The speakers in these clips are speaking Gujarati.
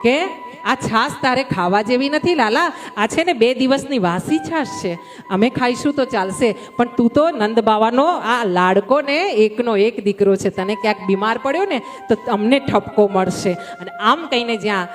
કે આ છાશ તારે ખાવા જેવી નથી લાલા, આ છે ને 2 દિવસની વાસી છાશ છે, અમે ખાઈશું તો ચાલશે, પણ તું તો નંદ બાવાનો આ લાડકો ને એકનો એક દીકરો છે, તને ક્યાંક બીમાર પડ્યો ને તો અમને ઠપકો મળશે. અને આમ કહીને જ્યાં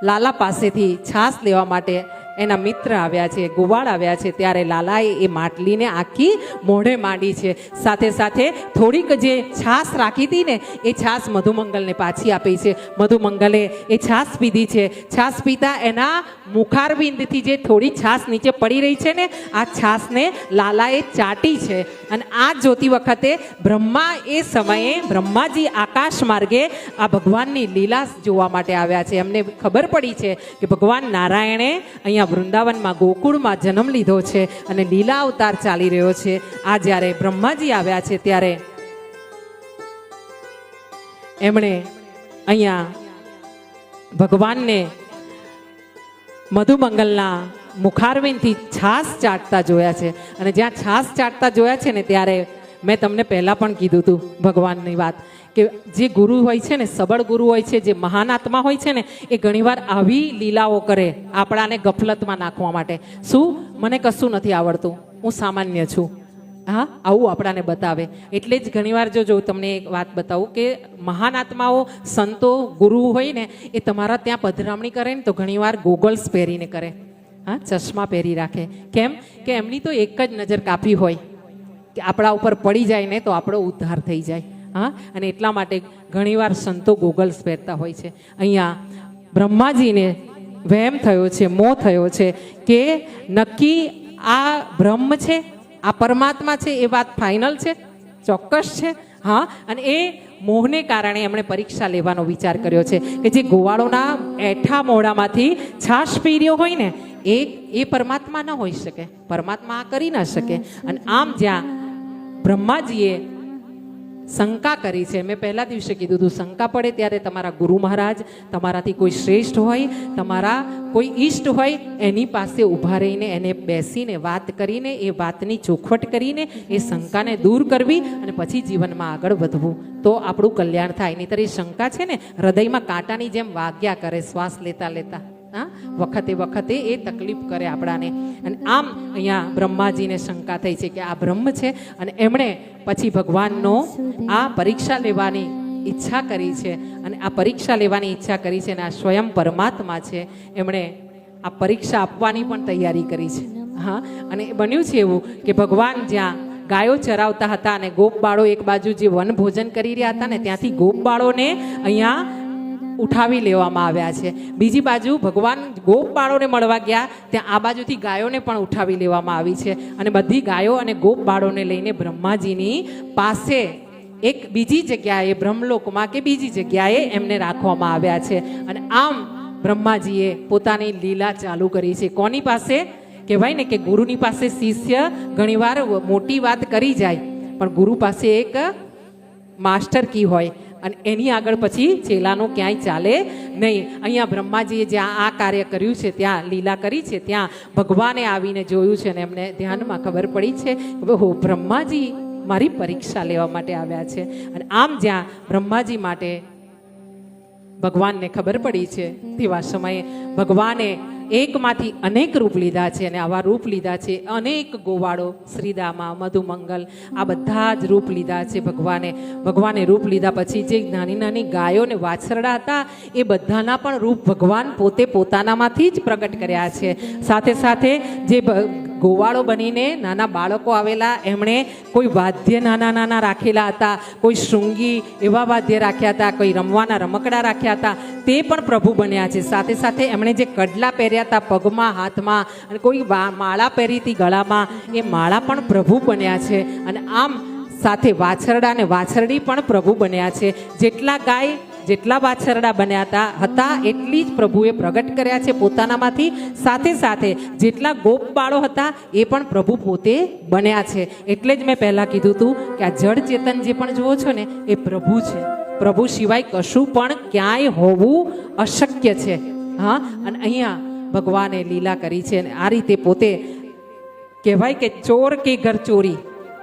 લાલા પાસેથી છાશ લેવા માટે એના મિત્ર આવ્યા છે, ગોવાળ આવ્યા છે, ત્યારે લાલાએ એ માટલીને આખી મોઢે માંડી છે. સાથે સાથે થોડીક જે છાશ રાખી હતી ને એ છાશ મધુમંગલને પાછી આપી છે. મધુમંગલે એ છાશ પીધી છે. છાશ પીતા એના મુખારબિંદથી જે થોડી છાશ નીચે પડી રહી છે ને આ છાશને લાલાએ ચાટી છે. અને આ જોતી વખતે બ્રહ્મા એ સમયે બ્રહ્માજી આકાશ માર્ગે આ ભગવાનની લીલા જોવા માટે આવ્યા છે. એમને ખબર પડી છે કે ભગવાન નારાયણે અહીંયા વૃંદાવનમાં ગોકુળમાં જન્મ લીધો છે અને લીલા અવતાર ચાલી રહ્યો છે. આ જ્યારે બ્રહ્માજી આવ્યા છે ત્યારે એમણે અહીંયા ભગવાનને મધુમંગલના મુખારવિંદથી છાશ ચાટતા જોયા છે. અને જ્યાં છાશ ચાટતા જોયા છે ને ત્યારે મેં તમને પહેલાં પણ કીધું હતું ભગવાનની વાત કે જે ગુરુ હોય છે ને, સબળ ગુરુ હોય છે, જે મહાન આત્મા હોય છે ને એ ઘણીવાર આવી લીલાઓ કરે આપણાને ગફલતમાં નાખવા માટે. શું મને કશું નથી આવડતું, હું સામાન્ય છું, હા આવું આપણાને બતાવે. એટલે જ ઘણીવાર જો તમને એક વાત બતાવું કે મહાન આત્માઓ સંતો ગુરુ હોય ને એ તમારા ત્યાં પધરામણી કરે ને તો ઘણીવાર ગોગલ્સ પહેરીને કરે, હા ચશ્મા પહેરી રાખે. કેમ કે એમની તો એક જ નજર કાપી હોય કે આપણા ઉપર પડી જાય ને તો આપણો ઉદ્ધાર થઈ જાય. હા, અને એટલા માટે ઘણીવાર સંતો ગોગલ્સ પહેરતા હોય છે. અહીંયા બ્રહ્માજીને વહેમ થયો છે, મોહ થયો છે કે નક્કી આ બ્રહ્મ છે, આ પરમાત્મા છે, એ વાત ફાઇનલ છે, ચોક્કસ છે. હા, અને એ મોહને કારણે એમણે પરીક્ષા લેવાનો વિચાર કર્યો છે કે જે ગોવાળોના એઠા મોઢામાંથી છાશ પી રહ્યો હોય ને એ પરમાત્મા ન હોઈ શકે, પરમાત્મા આ કરી ન શકે. અને આમ જ્યાં બ્રહ્માજીએ શંકા કરી છે, મેં પહેલા દિવસે કીધું હતું શંકા પડે ત્યારે તમારા ગુરુ મહારાજ, તમારાથી કોઈ શ્રેષ્ઠ હોય, તમારા કોઈ ઈષ્ટ હોય એની પાસે ઊભા રહીને એને બેસીને વાત કરીને એ વાતની ચોખવટ કરીને એ શંકાને દૂર કરવી અને પછી જીવનમાં આગળ વધવું તો આપણું કલ્યાણ થાય. નહીંતર એ શંકા છે ને હૃદયમાં કાંટાની જેમ વાગ્યા કરે શ્વાસ લેતા લેતા, હા વખતે વખતે એ તકલીફ કરે આપણાને. અને આમ અહીંયા બ્રહ્માજીને શંકા થઈ છે કે આ બ્રહ્મ છે અને એમણે પછી ભગવાનનો આ પરીક્ષા લેવાની ઈચ્છા કરી છે. અને આ પરીક્ષા લેવાની ઈચ્છા કરી છે અને આ સ્વયં પરમાત્મા છે, એમણે આ પરીક્ષા આપવાની પણ તૈયારી કરી છે. હા, અને બન્યું છે એવું કે ભગવાન જ્યાં ગાયો ચરાવતા હતા અને ગોપ બાળો એક બાજુ જે વન ભોજન કરી રહ્યા હતા ને ત્યાંથી ગોપ બાળોને અહીંયા ઉઠાવી લેવામાં આવ્યા છે. બીજી બાજુ ભગવાન ગોપ બાળોને મળવા ગયા ત્યાં આ બાજુથી ગાયોને પણ ઉઠાવી લેવામાં આવી છે. અને બધી ગાયો અને ગોપ બાળોને લઈને બ્રહ્માજીની પાસે એક બીજી જગ્યાએ બ્રહ્મલોકમાં કે બીજી જગ્યાએ એમને રાખવામાં આવ્યા છે. અને આમ બ્રહ્માજીએ પોતાની લીલા ચાલુ કરી છે. કોની પાસે? કહેવાય ને કે ગુરુની પાસે શિષ્ય ઘણીવાર મોટી વાત કરી જાય પણ ગુરુ પાસે એક માસ્ટર કી હોય અને એની આગળ પછી ચેલાનું ક્યાંય ચાલે નહીં. અહીંયા બ્રહ્માજીએ જ્યાં આ કાર્ય કર્યું છે, ત્યાં લીલા કરી છે, ત્યાં ભગવાને આવીને જોયું છે અને એમને ધ્યાનમાં ખબર પડી છે કે હો બ્રહ્માજી મારી પરીક્ષા લેવા માટે આવ્યા છે. અને આમ જ્યાં બ્રહ્માજી માટે ભગવાનને ખબર પડી છે તેવા સમયે ભગવાને એકમાંથી અનેક રૂપ લીધા છે. અને આવા રૂપ લીધા છે અનેક ગોવાળો, શ્રીદામા, મધુમંગલ, આ બધા જ રૂપ લીધા છે ભગવાને રૂપ લીધા પછી જે નાની નાની ગાયો ને વાછરડા હતા એ બધાના પણ રૂપ ભગવાન પોતે પોતાનામાંથી જ પ્રગટ કર્યા છે. સાથે સાથે જે ગોવાળો બનીને નાના બાળકો આવેલા એમણે કોઈ વાદ્ય નાના નાના રાખેલા હતા, કોઈ શૃંગી એવા વાદ્ય રાખ્યા હતા, કોઈ રમવાના રમકડા રાખ્યા હતા, તે પણ પ્રભુ બન્યા છે. સાથે સાથે એમણે જે કડલા પહેર્યા હતા પગમાં, હાથમાં, અને કોઈ માળા પહેરી હતી ગળામાં, એ માળા પણ પ્રભુ બન્યા છે. અને આમ સાથે વાછરડા અને વાછરડી પણ પ્રભુ બન્યા છે. જેટલા વાછરડા બન્યા હતા એટલી જ પ્રભુએ પ્રગટ કર્યા છે પોતાનામાંથી. સાથે સાથે જેટલા ગોપ બાળો હતા એ પણ પ્રભુ પોતે બન્યા છે. એટલે જ મેં પહેલાં કીધું હતું કે આ જળ ચેતન જે પણ જુઓ છો ને એ પ્રભુ છે. પ્રભુ સિવાય કશું પણ ક્યાંય હોવું અશક્ય છે. હા, અને અહીંયા ભગવાને લીલા કરી છે. અને આ રીતે પોતે કહેવાય કે ચોર કે ઘર ચોરી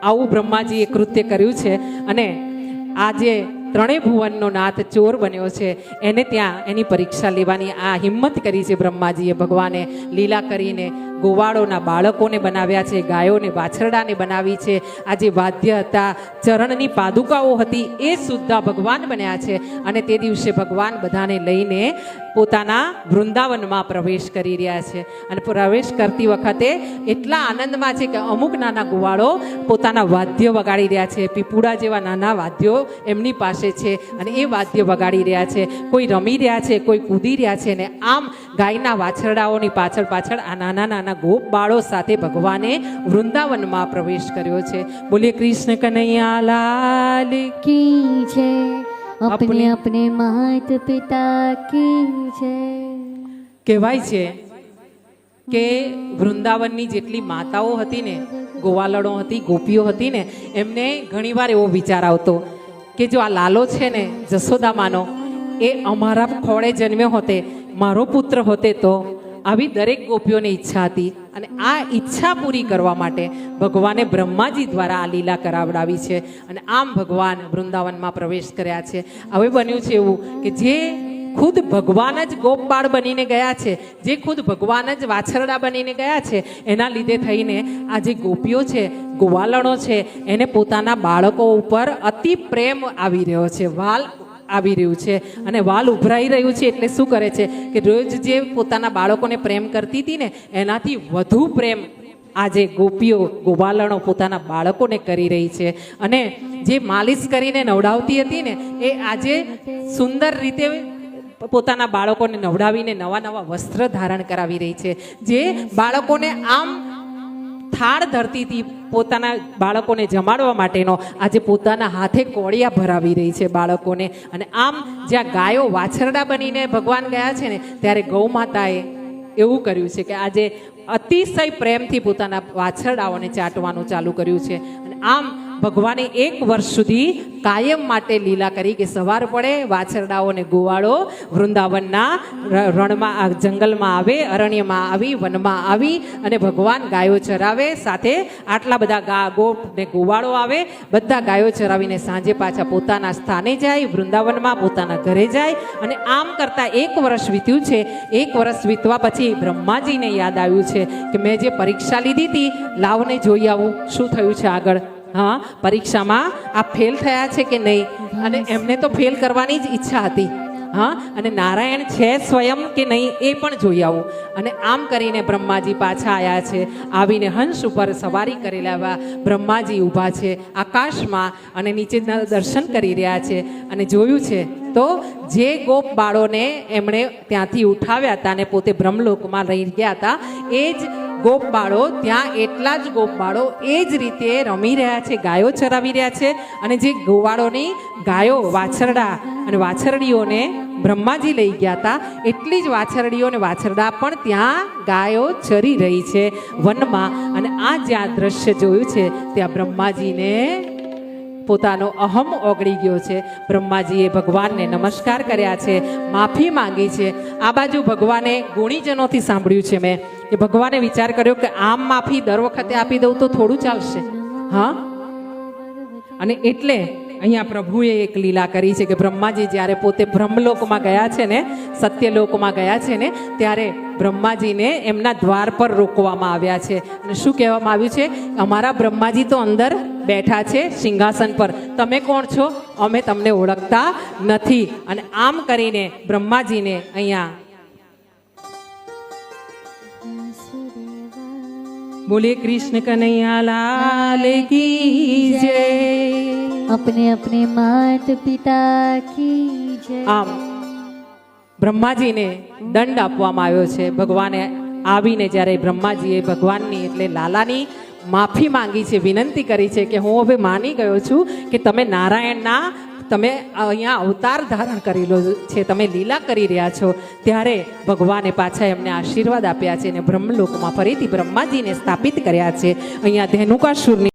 આવું બ્રહ્માજીએ કૃત્ય કર્યું છે. અને આ જે ત્રણેય ભુવનનો નાથ ચોર બન્યો છે એને ત્યાં એની પરીક્ષા લેવાની આ હિંમત કરી છે બ્રહ્માજીએ. ભગવાને લીલા કરીને ગોવાળોના બાળકોને બનાવ્યા છે, ગાયોને વાછરડાને બનાવી છે. આ જે વાદ્ય હતા, ચરણની પાદુકાઓ હતી, એ સુદ્ધા ભગવાન બન્યા છે. અને તે દિવસે ભગવાન બધાને લઈને પોતાના વૃંદાવનમાં પ્રવેશ કરી રહ્યા છે. અને પ્રવેશ કરતી વખતે એટલા આનંદમાં છે કે અમુક નાના ગોવાળો પોતાના વાદ્ય વગાડી રહ્યા છે. પીપુડા જેવા નાના વાદ્યો એમની પાસે છે અને એ વાદ્ય વગાડી રહ્યા છે. કોઈ રમી રહ્યા છે, કોઈ કૂદી રહ્યા છે. ને આમ ગાયના વાછરડાઓની પાછળ પાછળ આ નાના નાના ગોપ બાળો સાથે ભગવાને વૃંદાવનમાં પ્રવેશ કર્યો છે. બોલીએ કૃષ્ણ કનૈયા લાલ की जय, अपने अपने मात पिता की जय. કહેવાય છે કે વૃંદાવનની જેટલી માતાઓ હતી ને, ગોવાલડો હતી, ગોપીઓ હતી ને, એમને ઘણીવાર એવો વિચાર આવતો કે જો આ લાલો છે ને જશોદામાનો, એ અમારા ખોળે જન્મ્યો હોતે, મારો પુત્ર હોતે તો. આવી દરેક ગોપીઓની ઈચ્છા હતી. અને આ ઈચ્છા પૂરી કરવા માટે ભગવાને બ્રહ્માજી દ્વારા આ લીલા કરાવડાવી છે. અને આમ ભગવાન વૃંદાવનમાં પ્રવેશ કર્યા છે. હવે બન્યું છે એવું કે જે ખુદ ભગવાન જ ગોપબાળ બનીને ગયા છે, જે ખુદ ભગવાન જ વાછરડા બનીને ગયા છે, એના લીધે થઈને આ જે ગોપીઓ છે, ગોવાલણો છે, એને પોતાના બાળકો ઉપર અતિ પ્રેમ આવી રહ્યો છે, વાલ આવી રહ્યું છે. અને વાલ ઉભરાઈ રહ્યું છે એટલે શું કરે છે કે રોજ જે પોતાના બાળકોને પ્રેમ કરતી હતી ને, એનાથી વધુ પ્રેમ આજે ગોપીઓ, ગોવાલણો પોતાના બાળકોને કરી રહી છે. અને જે માલિશ કરીને નવડાવતી હતી ને, એ આજે સુંદર રીતે પોતાના બાળકોને નવડાવીને નવા નવા વસ્ત્ર ધારણ કરાવી રહી છે. જે બાળકોને આમ થાળ ધરતી હતી પોતાના બાળકોને જમાડવા માટેનો, આજે પોતાના હાથે કોળિયા ભરાવી રહી છે બાળકોને. અને આમ જ્યાં ગાયો વાછરડા બનીને ભગવાન ગયા છે ને, ત્યારે ગૌ માતાએ એવું કર્યું છે કે આજે અતિશય પ્રેમથી પોતાના વાછરડાઓને ચાટવાનું ચાલુ કર્યું છે. અને આમ ભગવાને 1 વર્ષ સુધી કાયમ માટે લીલા કરી કે સવાર પડે વાછરડાઓને ગોવાળો વૃંદાવનના રણમાં, જંગલમાં આવે, અરણ્યમાં આવી, વનમાં આવી અને ભગવાન ગાયો ચરાવે. સાથે આટલા બધા ગોપ ને ગોવાળો આવે, બધા ગાયો ચરાવીને સાંજે પાછા પોતાના સ્થાને જાય, વૃંદાવનમાં પોતાના ઘરે જાય. અને આમ કરતા 1 વર્ષ વીત્યું છે. 1 વર્ષ વીતવા પછી બ્રહ્માજીને યાદ આવ્યું છે કે મેં જે પરીક્ષા લીધી હતી, લાવને જોઈ આવું શું થયું છે આગળ. હા, પરીક્ષામાં આ ફેલ થયા છે કે નહીં. અને એમને તો ફેલ કરવાની જ ઈચ્છા હતી. હા, અને નારાયણ છે સ્વયં કે નહીં એ પણ જોઈ આવું. અને આમ કરીને બ્રહ્માજી પાછા આવ્યા છે. આવીને હંસ ઉપર સવારી કરેલા બ્રહ્માજી ઊભા છે આકાશમાં અને નીચે દર્શન કરી રહ્યા છે. અને જોયું છે તો જે ગોપ બાળોને એમણે ત્યાંથી ઉઠાવ્યા હતા અને પોતે બ્રહ્મલોકમાં રહી ગયા હતા, એ જ ગોપ બાળો ત્યાં એટલા જ ગોપ બાળો એ જ રીતે રમી રહ્યા છે, ગાયો ચરાવી રહ્યા છે. અને જે ગોવાળોની ગાયો, વાછરડા અને વાછરડીઓને બ્રહ્માજી લઈ ગયા હતા, એટલી જ વાછરડીઓ અને વાછરડા પણ ત્યાં ગાયો ચરી રહી છે વનમાં. અને આ જ્યાં દ્રશ્ય જોયું છે ત્યાં બ્રહ્માજીને પોતાનો અહમ ઓગળી ગયો છે. બ્રહ્માજીએ ભગવાનને નમસ્કાર કર્યા છે, માફી માંગી છે. આ બાજુ ભગવાને ગુણીજનોથી સાંભળ્યું છે મેં કે ભગવાને વિચાર કર્યો કે આમ માફી દર વખતે આપી દઉં તો થોડું ચાલશે. હા, અને એટલે અહીંયા પ્રભુએ એક લીલા કરી છે કે બ્રહ્માજી જ્યારે પોતે બ્રહ્મલોકમાં ગયા છે ને, સત્યલોકમાં ગયા છે ને, ત્યારે બ્રહ્માજીને એમના દ્વાર પર રોકવામાં આવ્યા છે. અને શું કહેવામાં આવ્યું છે? અમારા બ્રહ્માજી તો અંદર બેઠા છે સિંહાસન પર, તમે કોણ છો? અમે તમને ઓળખતા નથી. અને આમ કરીને બ્રહ્માજીને અહીંયા બોલે કૃષ્ણ કનૈયા લાલ કી જય, अपने अपने मात पिता की जय. આમ બ્રહ્માજીને દંડ આપવામાં આવ્યો છે. ભગવાને આવીને જ્યારે બ્રહ્માજીએ ભગવાનની એટલે લાલાની માફી માંગી છે, વિનંતી કરી છે કે હું હવે માની ગયો છું કે તમે નારાયણના, તમે અહીંયા અવતાર ધારણ કરેલો છે, તમે લીલા કરી રહ્યા છો. ત્યારે ભગવાને પાછા એમને આશીર્વાદ આપ્યા છે અને બ્રહ્મલોકમાં ફરીથી બ્રહ્માજીને સ્થાપિત કર્યા છે. અહીંયા ધેનુકાસુરની